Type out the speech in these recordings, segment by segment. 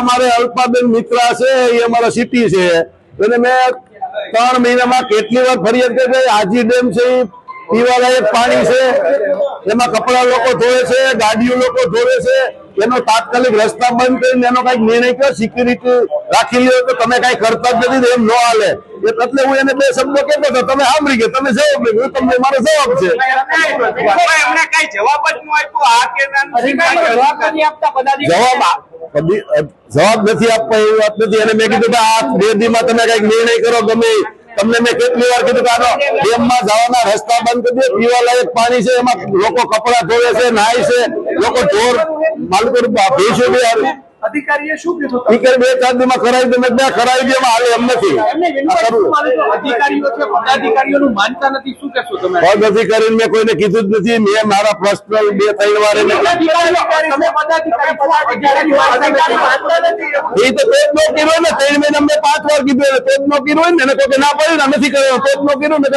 અમારે અલ્પાબેન મિત્રા છે, એ અમારા સિટી છે, એને મેં 3 મહિનામાં કેટલી વાર ફરિયાદ કરી. આજી ડેમ છે, પીવાલાયક પાણી છે, એમાં કપડા લોકો ધોવે છે, ગાડીઓ લોકો ધોવે છે, એનો તાત્કાલિક રસ્તા બંધ કરીને એનો કઈક નિર્ણય કરો, સિક્યુરિટી રાખી લ્યો. તો તમે કઈ કરતા જ નથી, એમ ન હાલે. એટલે હું એને 2 શબ્દો કહેતો હતો, તમે સાંભળી ગયા, તમે જવાબ લીધો, તમને મારો જવાબ છે. જવાબ નથી આપવા એવી વાત નથી. અને મેં કીધું કે આ 2 દીમાં તમે કઈક નિર્ણય કરો. ગમે તમને મેં કેટલી વાર કીધું કે આનો ડેમમાં જવાના રસ્તા બંધ કરી દે. પીવાલાયક પાણી છે, એમાં લોકો કપડા ધોવે છે, નાય છે, લોકો ઢોર માલકો ભેંસો બી અધિકારીએ શું કીધું? 2-4 દીમાં કરાવી દે. મેં કરાવી દે, એમાં હાલે એમ નથી. અધિકારીઓનું માનતા નથી, શું કહેશો તમે? પદ અધિકારીને મેં કોઈને કીધું જ નથી. મેં મારા પર્સનલ 2-3 વાર એને એ તો પેજ નો કર્યો ને. 3 મહિના મેં 5 વાર કીધું. પેજ નો કર્યો ને, એને કોઈ ના પાડી નથી કર્યો. પેજ નો કર્યું ને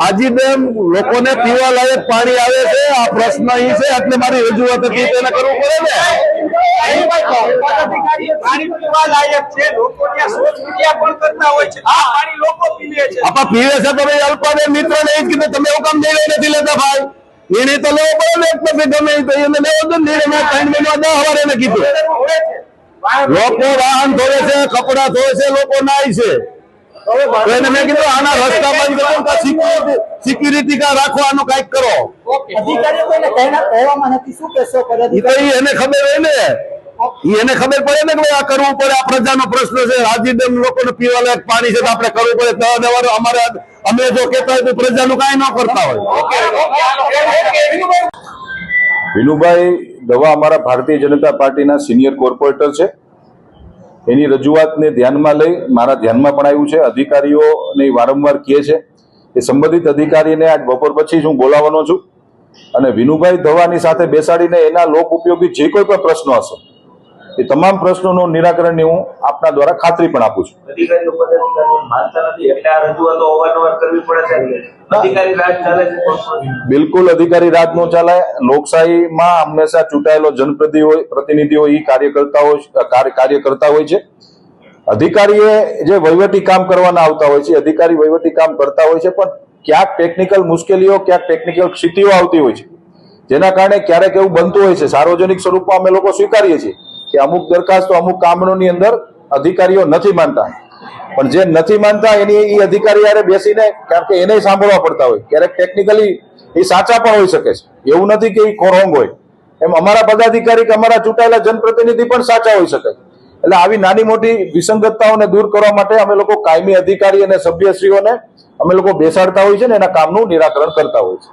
આજી ડેમ લોકોને પીવા લાયક પાણી આવે છે, આ પ્રશ્ન અહીં છે, એટલે મારી રજૂઆત હતી. તેને કરવું પડે ને. પીવે છે તો અલ્પાબેન મિત્ર ને જ કીધું, તમે એવું કામ નિર્ણય નથી લેતા ભાઈ? નિર્ણય તો લેવો પડે ને. એક પછી ગમે તો એને લેવો જ નિર્ણય. 3 મહિના 10 વાર એને કીધું. લોકો વાહન ધોવે છે, કપડા ધોવે છે, લોકો નાય છે. એને મેં કીધું આના રસ્તા બંધ કરો, સિક્યુરિટી કા રાખો, આનું કઈક કરો. એને ખબર હોય ને, એને ખબર પડે ને કે આ કરવું પડે. આ પ્રજાનો પ્રશ્ન છે. આજી ડેમ લોકોને પીવાલાયક પાણી છે, તો આપણે કરવું પડે. અમારે અમે જો કહેતા હોય તો પ્રજાનું કઈ ન કરતા હોય. વિનુભાઈ દવા અમારા ભારતીય જનતા પાર્ટીના સિનિયર કોર્પોરેટર છે. એની રજૂઆતને ધ્યાનમાં લઈ મારા ધ્યાનમાં પણ આવ્યું છે. અધિકારીઓને વારંવાર કહે છે એ સંબંધિત અધિકારીને આજ બપોર પછી હું બોલાવવાનો છું અને વિનુભાઈ દવાની સાથે બેસાડીને એના લોક ઉપયોગી જે કોઈ પણ પ્રશ્નો હશે એ તમામ પ્રશ્નોનું નિરાકરણની હું આપના દ્વારા ખાતરી પણ આપું છું. અધિકારીઓ પદાધિકારીઓ માનતા નથી એટલે આ રજૂઆતો અવારનવાર કરવી પડે છે. અધિકારી રાજ ચાલે છે. બિલકુલ અધિકારી રાજ નો ચાલે. લોકશાહીમાં હંમેશા ચૂંટાયેલો જનપ્રતિનિધિઓ એ કાર્ય કરતા હોય છે. અધિકારીએ જે વહીવટી કામ કરવાના આવતા હોય છે, અધિકારી વહીવટી કામ કરતા હોય છે, પણ ક્યાંક ટેકનિકલ મુશ્કેલીઓ, ક્યાંક ટેકનિકલ ક્ષિતિઓ આવતી હોય છે, જેના કારણે ક્યારેક એવું બનતું હોય છે. સાર્વજનિક સ્વરૂપમાં અમે લોકો સ્વીકારીએ છીએ કે અમુક દરખાસ્તો, અમુક કામોની અંદર અધિકારીઓ નથી માનતા, પણ જે નથી માનતા એની એ અધિકારી યારે બેસીને, કારણ કે એને સાંભળવા પડતા હોય, ક્યારેક ટેકનિકલી એ સાચા પણ હોઈ શકે છે. એવું નથી કે એ રોંગ હોય. એમ અમારા પદાધિકારી કે અમારા ચૂંટાયેલા જનપ્રતિનિધિ પણ સાચા હોઈ શકે. એટલે આવી નાની મોટી વિસંગતતાઓને દૂર કરવા માટે અમે લોકો કાયમી અધિકારી અને સભ્યશ્રીઓને અમે લોકો બેસાડતા હોય છે ને એના કામનું નિરાકરણ કરતા હોય છે.